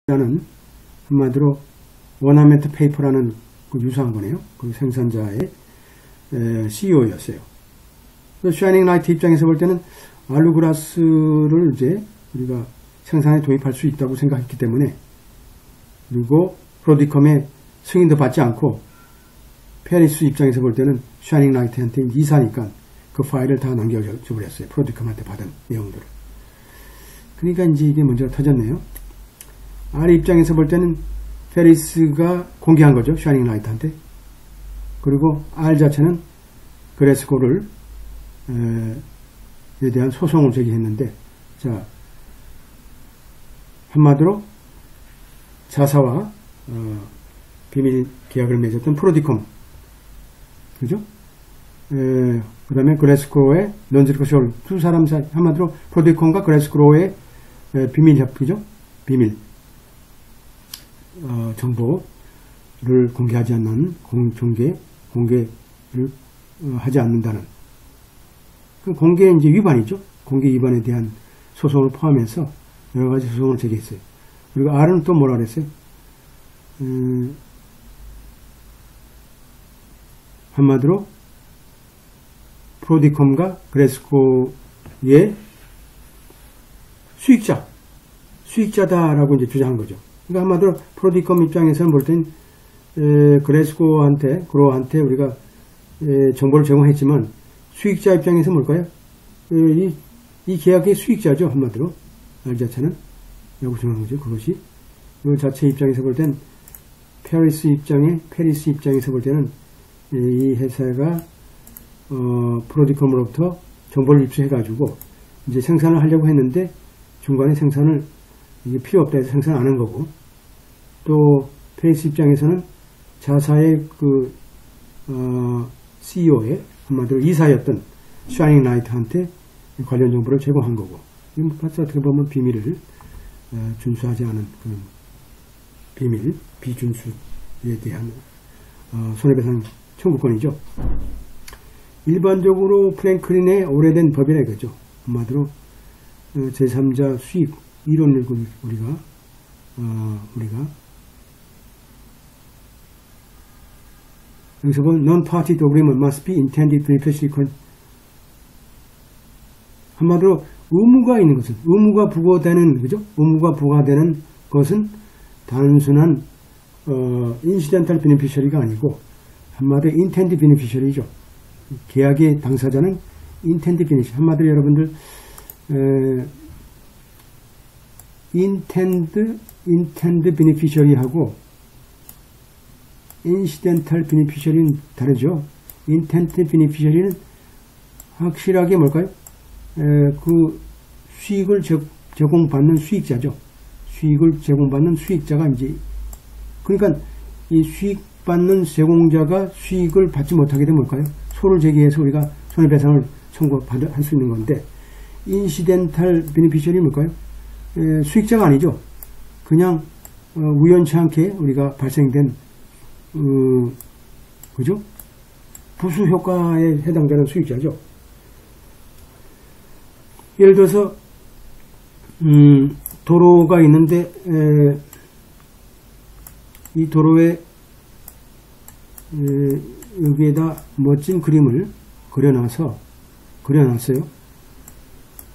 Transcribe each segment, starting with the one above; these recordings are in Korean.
라는 한마디로 원아메트 페이퍼라는 그 유사한 거네요. 그 생산자의 CEO였어요. 샤이닝 라이트 입장에서 볼 때는 알루그라스를 이제 우리가 생산에 도입할 수 있다고 생각했기 때문에, 그리고 프로디컴의 승인도 받지 않고 페리스 입장에서 볼 때는 샤이닝 라이트한테 이사니까 그 파일을 다 남겨줘 버렸어요. 프로디컴한테 받은 내용들을. 그러니까 이제 이게 문제가 터졌네요. R 입장에서 볼 때는 페리스가 공개한 거죠. 샤이닝 라이트한테. 그리고 R 자체는 그레스코를 에 대한 소송을 제기했는데, 자, 한마디로 자사와 비밀 계약을 맺었던 프로디컴, 그죠? 그 다음에 그레스코의 넌지코쇼 두 사람 사이, 한마디로 프로디컴과 그레스코의 비밀 협의죠? 비밀 정보를 공개하지 않는 공개를 하지 않는다는 그 공개 이제 위반이죠. 공개 위반에 대한 소송을 포함해서 여러 가지 소송을 제기했어요. 그리고 R은 또 뭐라 그랬어요? 한마디로 프로디컴과 그레스코의 수익자다라고 이제 주장한 거죠. 그러니까 한마디로 프로디컴 입장에서는 볼 땐 그로한테 우리가 정보를 제공했지만, 수익자 입장에서 뭘까요? 이 계약의 수익자죠. 한마디로 R 자체는 라고 정한 거죠. 그것이 이 자체 입장에서 볼 땐 페리스 입장에서 볼 때는 이 회사가 프로디컴으로부터 정보를 입수해가지고 이제 생산을 하려고 했는데, 중간에 생산을 이게 필요 없다 해서 생산 안 한 거고, 또 페리스 입장에서는 자사의 그 CEO의 한마디로 이사였던 샤이닝 라이트한테 관련 정보를 제공한 거고, 이건 어떻게 보면 비밀을 준수하지 않은 그런 비준수에 대한 손해배상 청구권이죠. 일반적으로 프랭클린의 오래된 법이라 이거죠. 한마디로 제3자 수익 이론을 우리가 여기서 보면 non-party agreement must be intended beneficial. 한마디로 의무가 있는 것은, 의무가 부과되는, 그죠? 의무가 부과되는 것은 단순한 incidental beneficiary가 아니고 한마디로 intended beneficiary죠. 계약의 당사자는 intended beneficiary. 한마디로 여러분들 intended beneficiary하고 incidental beneficiary는 다르죠. intended beneficiary는 확실하게 뭘까요? 그 수익을 제공받는 수익자죠. 수익을 제공받는 수익자가 이제, 그러니까 이 수익받는 제공자가 수익을 받지 못하게 되면 뭘까요? 소를 제기해서 우리가 손해배상을 청구할 수 있는 건데, incidental beneficiary는 뭘까요? 수익자가 아니죠. 그냥 우연치 않게 우리가 발생된 그죠? 부수 효과에 해당되는 수익자죠. 예를 들어서 도로가 있는데 이 도로에 여기에다 멋진 그림을 그려놨어요.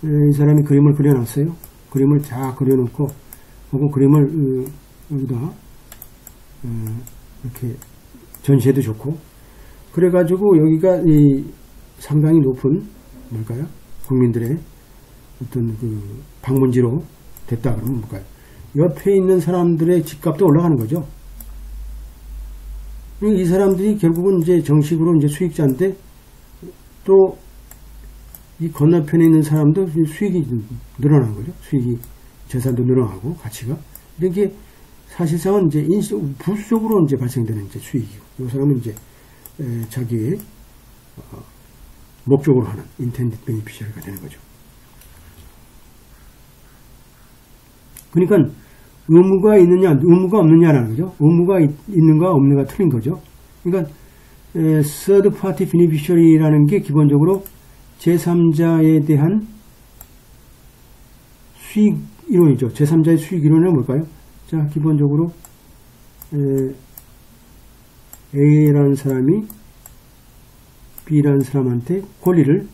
이 사람이 그림을 그려놨어요. 그림을 다 그려놓고, 혹은 그림을 여기다 이렇게 전시해도 좋고, 그래가지고 여기가 이 상당히 높은 뭘까요? 국민들의 어떤 그 방문지로 됐다 그러면 뭘까요? 옆에 있는 사람들의 집값도 올라가는 거죠. 이 사람들이 결국은 이제 정식으로 이제 수익자인데, 또 이 건너편에 있는 사람도 수익이 늘어나는 거죠. 수익이, 재산도 늘어나고, 가치가. 이게 사실상은 이제 부수적으로 이제 발생되는 이제 수익이고, 이 사람은 이제 자기의 목적으로 하는 intended beneficiary가 되는 거죠. 그러니까 의무가 있느냐, 의무가 없느냐라는 거죠. 의무가 있는가 없는가 틀린 거죠. 그러니까 third party beneficiary라는 게 기본적으로 제3자에 대한 수익 이론이죠. 제3자의 수익 이론은 뭘까요? 자, 기본적으로 A라는 사람이 B라는 사람한테 권리를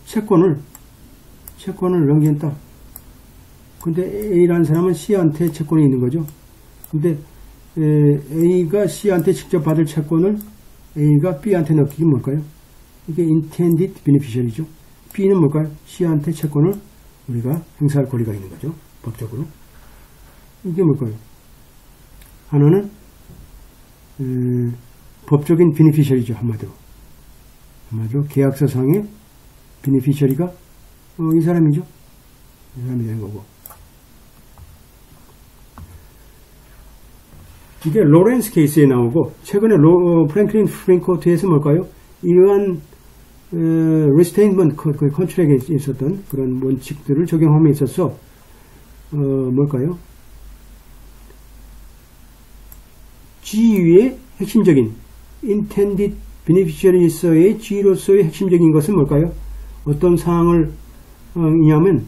채권을 넘긴다. 근데 A라는 사람은 C한테 채권이 있는 거죠. 근데 A가 C한테 직접 받을 채권을 A가 B한테 넘기긴 뭘까요? 이게 intended beneficiary죠. B는 뭘까요? C한테 채권을 우리가 행사할 권리가 있는 거죠. 법적으로. 이게 뭘까요? 하나는 법적인 beneficiary죠. 한마디로 계약서상의 beneficiary가 이 사람이죠. 이 사람이 되는 거고. 이게 로렌스 케이스에 나오고, 최근에 프랭클린 프랭코트에서 뭘까요? 이러한 리스테인먼트 컨트랙에 있었던 그런 원칙들을 적용함에 있어서 뭘까요? G의 핵심적인 intended beneficiary에서의 G로서의 핵심적인 것은 뭘까요? 어떤 사항을 이냐면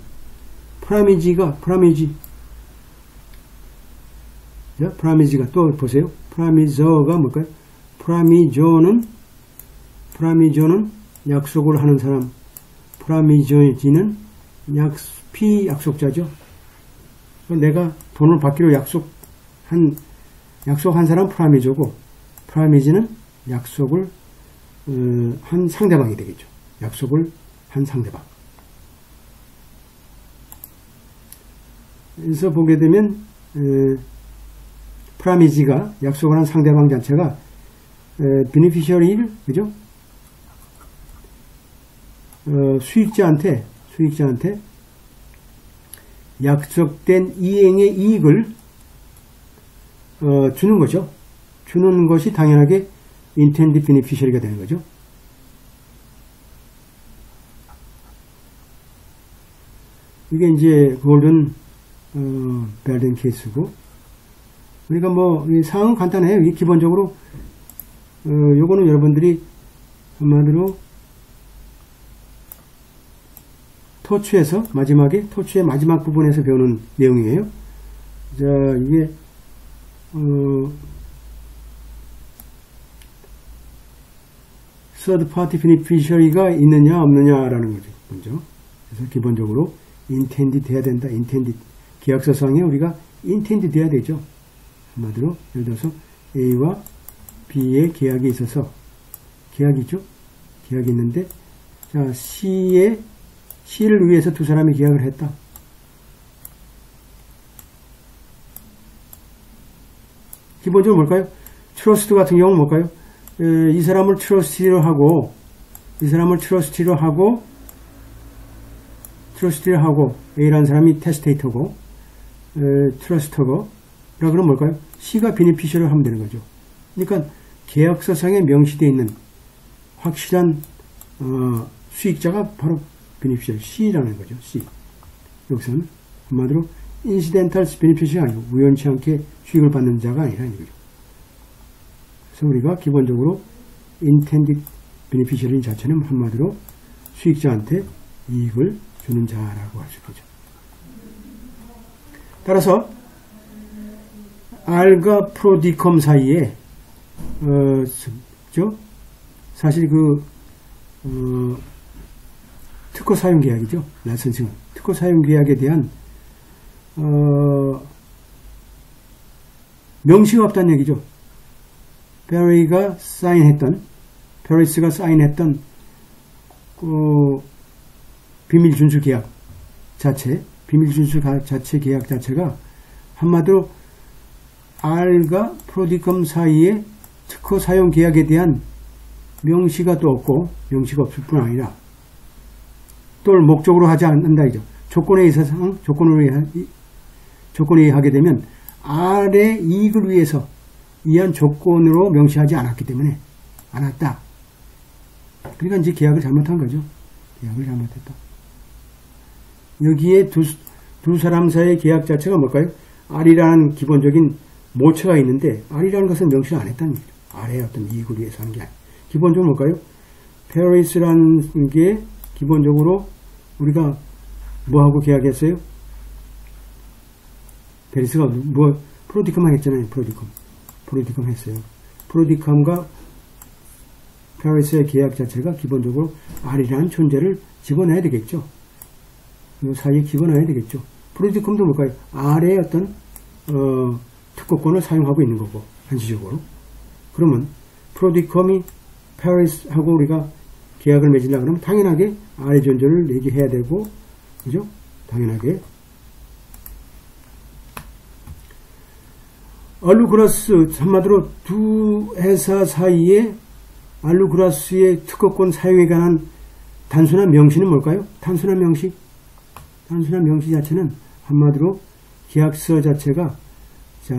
프라미지가 또 보세요. 프라미저가 뭘까요? 프라미저는 약속을 하는 사람, 프라미저지는 피약속자죠. 내가 돈을 받기로 약속한 사람 프라미저고, 프라미지는 약속을 한 상대방이 되겠죠. 약속을 한 상대방. 그래서 보게 되면 프라미지가 약속을 한 상대방 자체가 beneficiary를, 그죠? 수익자한테 약속된 이행의 이익을 주는 거죠. 주는 것이 당연하게 intended beneficiary가 되는 거죠. 이게 이제 골든 벨덴 케이스고, 그러니까 뭐 사항은 간단해요. 이게 기본적으로 요거는 여러분들이 한마디로 토추의 마지막 부분에서 배우는 내용이에요. 자, 이게 third party beneficiary가 있느냐 없느냐라는 거죠. 먼저. 그래서 기본적으로 intended 돼야 된다. intended. 계약서상에 우리가 intended 돼야 되죠. 한마디로 예를 들어서 A와 B의 계약이 있어서, 계약이 있는데, 자, C를 위해서 두 사람이 계약을 했다. 기본적으로 뭘까요? 트러스트 같은 경우는 뭘까요? 이 사람을 트러스티로 하고 A라는 사람이 테스테이터고 트러스터고, 그러면 뭘까요? C가 베네피셔를 하면 되는 거죠. 그러니까 계약서상에 명시되어 있는 확실한 수익자가 바로 베네피셔 C라는 거죠. C. 여기서는 한마디로 인시덴탈 베네피셔가 아니고 우연치 않게 수익을 받는 자가 아니라 이거죠. 그래서 우리가 기본적으로 intended beneficiary 자체는 한마디로 수익자한테 이익을 주는 자라고 할 수 있겠죠. 따라서 R과 프로디컴 사이에 사실 특허 사용 계약이죠. 라이선싱은 특허 사용 계약에 대한 명시가 없다는 얘기죠. 페리스가 사인했던 비밀 준수 계약 자체 계약 자체가 한마디로 R과 프로디컴 사이에 특허 사용 계약에 대한 명시가 또 없고, 명시가 없을 뿐 아니라 또 목적으로 하지 않는다이죠. 조건에 의하게 되면 R의 이익을 위해서 이한 조건으로 명시하지 않았기 때문에 않았다. 그러니까 이제 계약을 잘못한 거죠. 계약을 잘못했다. 여기에 두 사람 사이의 계약 자체가 뭘까요? R이라는 기본적인 모처가 있는데 R이라는 것은 명시를 안 했다는 얘기죠. R의 어떤 이익을 위해서 하는 게 아니에요. 기본적으로 뭘까요? 페리스라는 게 기본적으로 우리가 뭐하고 계약했어요? 페리스가 프로디컴 했잖아요. 프로디컴 했어요. 프로디컴과 페리스의 계약 자체가 기본적으로 R이라는 존재를 집어넣어야 되겠죠. 이 사이에 집어넣어야 되겠죠. 프로디컴도 뭘까요? R의 어떤 특허권을 사용하고 있는 거고, 한시적으로. 그러면 프로디컴이 페리스하고 우리가 계약을 맺으려고 그러면 당연하게 R의 존재를 얘기해야 되고, 그죠? 당연하게. 알루그라스, 한마디로 두 회사 사이에 알루그라스의 특허권 사용에 관한 단순한 명시는 뭘까요? 단순한 명시 자체는 한마디로 계약서 자체가 자,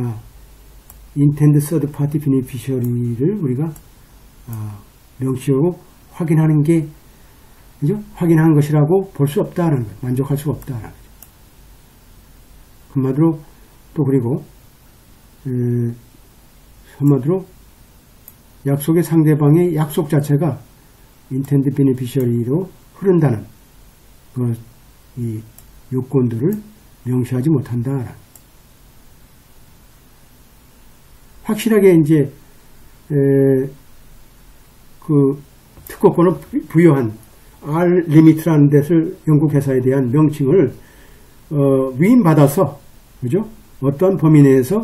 intend third party beneficiary를 우리가 명시하고 확인하는 게, 그죠? 확인한 것이라고 볼 수 없다라는 거예요. 만족할 수가 없다라는 거죠. 한마디로 또 그리고 한마디로 약속의 상대방의 약속 자체가 intend beneficiary로 흐른다는 이 요건들을 명시하지 못한다. 확실하게 이제 그 특허권을 부여한 R 리미트라는 데를 영국 회사에 대한 명칭을 위임받아서, 그죠? 어떤 범위 내에서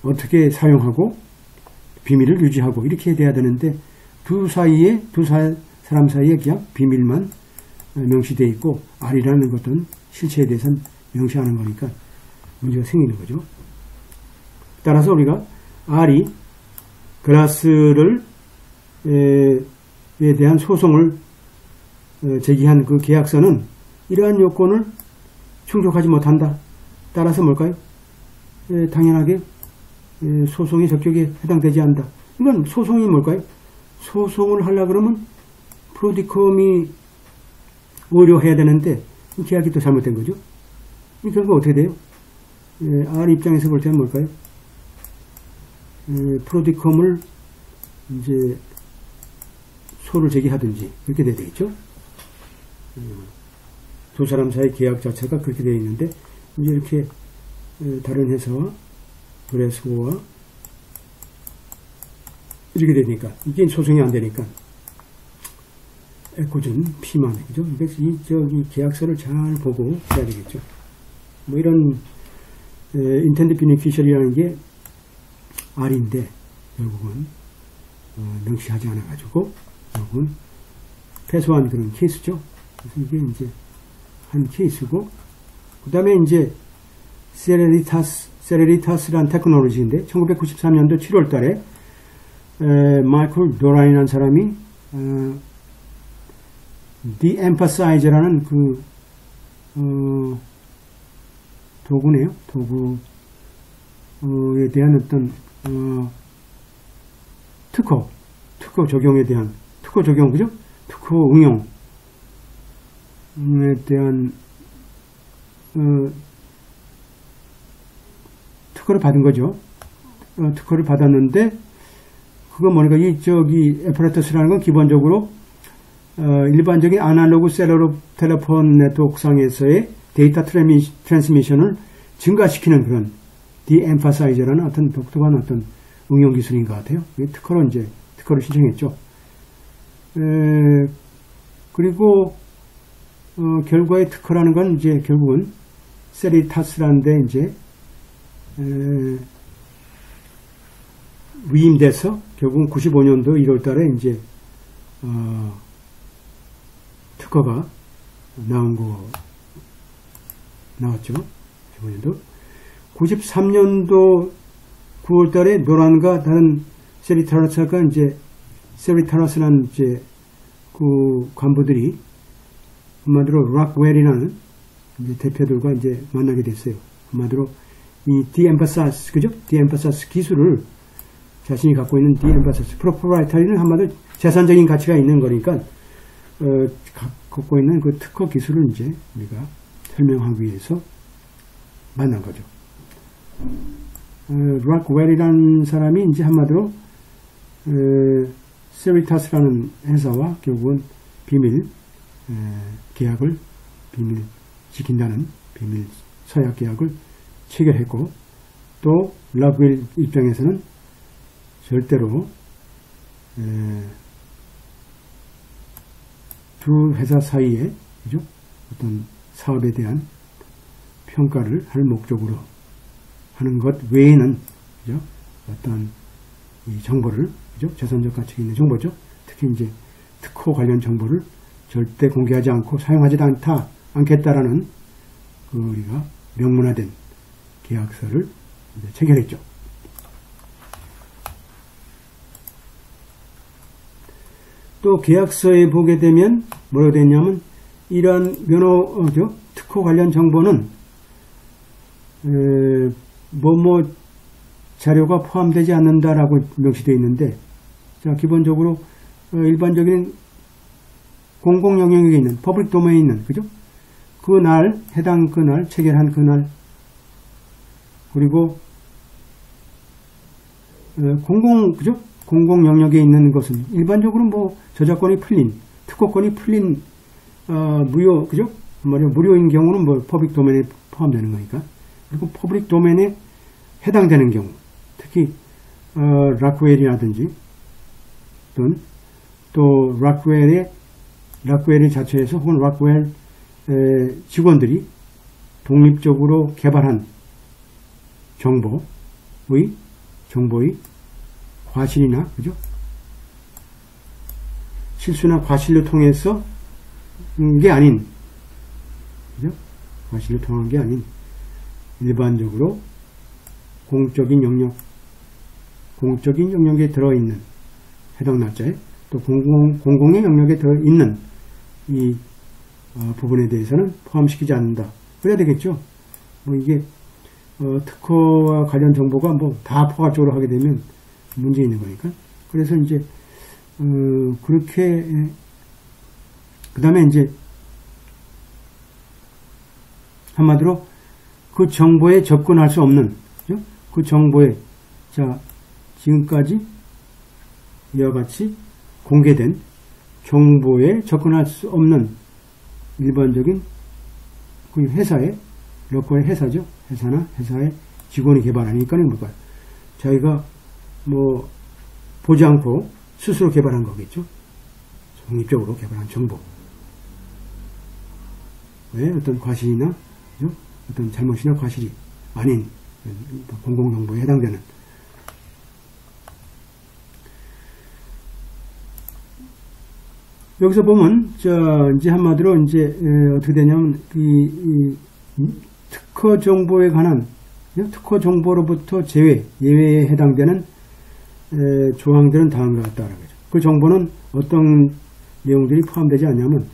어떻게 사용하고 비밀을 유지하고 이렇게 돼야 되는데 두 사람 사이에 그냥 비밀만 명시되어 있고 R이라는 것은 실체에 대해서는 명시하는 거니까 문제가 생기는 거죠. 따라서 우리가 R이 글라스를 에 대한 소송을 제기한 그 계약서는 이러한 요건을 충족하지 못한다. 따라서 뭘까요? 당연하게 소송의 적격에 해당되지 않는다. 이건 소송이 뭘까요? 소송을 하려고 그러면 프로디컴이 의뢰해야 되는데 계약이 또 잘못된 거죠. 이 결과 어떻게 돼요? R 입장에서 볼 때는 뭘까요? 프로디컴을 이제 소를 제기하든지 이렇게 돼야 되겠죠. 두 사람 사이 계약 자체가 그렇게 되어 있는데 이제 이렇게 다른 회사와 그레스고와 이렇게 되니까 이게 소송이 안 되니까 애꿎은 피만해, 그죠? 그래서 이 계약서를 잘 보고 해야 되겠죠. 뭐 이런 intended beneficiary라는 게 R인데 결국은 명시하지 않아가지고 결국은 패소한 그런 케이스죠. 그래서 이게 이제 한 케이스고, 그 다음에 이제 세레리타스라는 테크놀로지인데 1993년도 7월 달에 마이클 도라인이라는 사람이 de-emphasize라는 그 도구네요. 도구에 대한 어떤 특허 적용에 대한 특허 적용, 그죠? 특허 응용에 대한 특허를 받은 거죠. 특허를 받았는데 그건 뭐니까 이 애퍼레터스라는 건 기본적으로 일반적인 아날로그 셀러로 텔레폰 네트워크상에서의 데이터 트랜스미션을 증가시키는 그런 de-emphasize라는 어떤 독특한 어떤 응용 기술인 것 같아요. 특허를 신청했죠. 그리고 결과의 특허라는 건 이제 결국은 세리타스라는 데 이제 위임돼서 결국은 95년도 1월 달에 이제 특허가 나왔죠. 95년도. 93년도 9월 달에 노란과 다른 세리타스가 이제 세리타스라는 이제 그 간부들이 한마디로 락웰이라는 이제 대표들과 이제 만나게 됐어요. 한마디로 이 de-emphasize, 그죠? de-emphasize 기술을 자신이 갖고 있는 de-emphasize, proprietary는 한마디로 재산적인 가치가 있는 거니까 갖고 있는 그 특허 기술을 이제 우리가 설명하기 위해서 만난 거죠. 락웰이라는 사람이 이제 한마디로 세리타스라는 회사와 결국은 계약을 비밀 지킨다는 비밀 서약 계약을 체결했고, 또 라쿠엘 입장에서는 절대로 두 회사 사이에 그죠? 어떤 사업에 대한 평가를 할 목적으로 하는 것 외에는 그죠? 어떤 이 정보를 그죠? 재산적 가치가 있는 정보죠. 특히 이제 특허 관련 정보를 절대 공개하지 않고 사용하지도 않겠다라는 그 우리가 명문화된 계약서를 이제 체결했죠. 또 계약서에 보게 되면 뭐라고 되어 있냐면 이러한 특허 관련 정보는 뭐뭐 자료가 포함되지 않는다라고 명시되어 있는데, 자 기본적으로 일반적인 공공 영역에 있는 퍼블릭 도메인에 있는 그죠? 그날 해당 그날 체결한 그날 그리고 그죠? 공공 영역에 있는 것은 일반적으로 뭐 저작권이 풀린 특허권이 풀린 무료 그죠? 무료인 경우는 뭐 퍼블릭 도메인에 포함되는 거니까. 그리고 퍼블릭 도메인에 해당되는 경우 특히 라쿠엘이라든지 또는 또 라쿠엘의 자체에서 혹은 라쿠엘 직원들이 독립적으로 개발한 정보의 과실이나 그죠? 실수나 과실로 통해서 게 아닌 그죠? 과실로 통한 게 아닌 일반적으로 공적인 영역에 들어있는 해당 날짜에 또 공공의 영역에 들어있는 이 부분에 대해서는 포함시키지 않는다. 그래야 되겠죠. 뭐 이게 특허와 관련 정보가 뭐 다 포괄적으로 하게 되면 문제 있는 거니까. 그래서 이제 그렇게 그 다음에 이제 한마디로 그 정보에 접근할 수 없는 그죠? 그 정보에 자 지금까지 이와 같이 공개된 정보에 접근할 수 없는 일반적인 그 회사의 로컬 회사죠. 회사나 회사의 직원이 개발하니까 뭘까요? 자기가 뭐 보지 않고 스스로 개발한 거겠죠. 독립적으로 개발한 정보. 왜 어떤 과실이나 그죠? 어떤 잘못이나 과실이 아닌 공공정보에 해당되는 여기서 보면 이제 한마디로 이제 어떻게 되냐면 이 특허 정보에 관한 특허 정보로부터 예외에 해당되는 조항들은 다음과 같다라고 하죠. 그 정보는 어떤 내용들이 포함되지 않냐면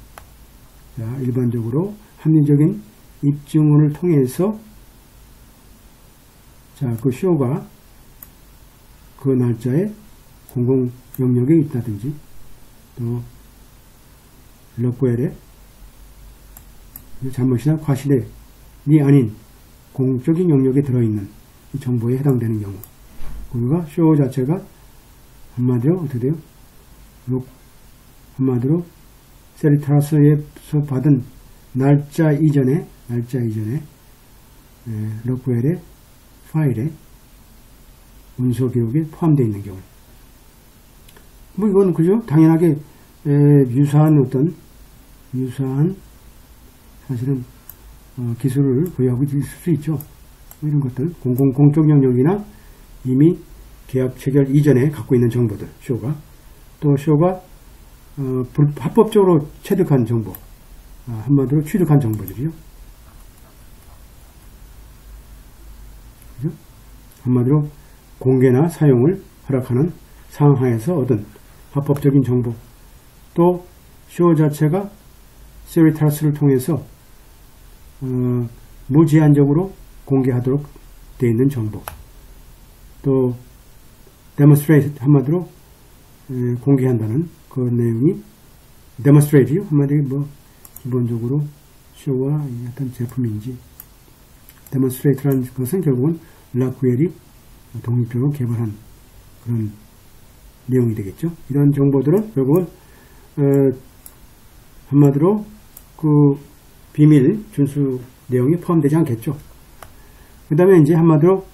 자, 일반적으로 합리적인 입증원을 통해서 자, 그 쇼가 그 날짜에 공공 영역에 있다든지 또 러쿠엘의 잘못이나 과실이 아닌 공적인 영역에 들어있는 이 정보에 해당되는 경우 그리고 쇼 자체가 한마디로 어떻게 돼요? 한마디로 세리타스에서 받은 날짜 이전에 러쿠엘의 파일에 문서 기록에 포함되어 있는 경우 뭐 이건 그죠? 당연하게 유사한 사실은 기술을 보유하고 있을 수 있죠. 이런 것들 공적 영역이나 이미 계약 체결 이전에 갖고 있는 정보들 쇼가 합법적으로 취득한 정보 한마디로 취득한 정보들이요. 그죠? 한마디로 공개나 사용을 허락하는 상하에서 얻은 합법적인 정보 또 쇼 자체가 세리타스를 통해서 무제한적으로 공개하도록 되어 있는 정보 또 데몬스트레이트 한마디로 공개한다는 그 내용이 데몬스트레이트요 한마디로 뭐 기본적으로 쇼와 어떤 제품인지 데몬스트레이트라는 것은 결국은 라쿠엘이 독립적으로 개발한 그런 내용이 되겠죠. 이런 정보들은 결국은 한마디로 그 비밀 준수 내용이 포함되지 않겠죠. 그 다음에 이제 한마디로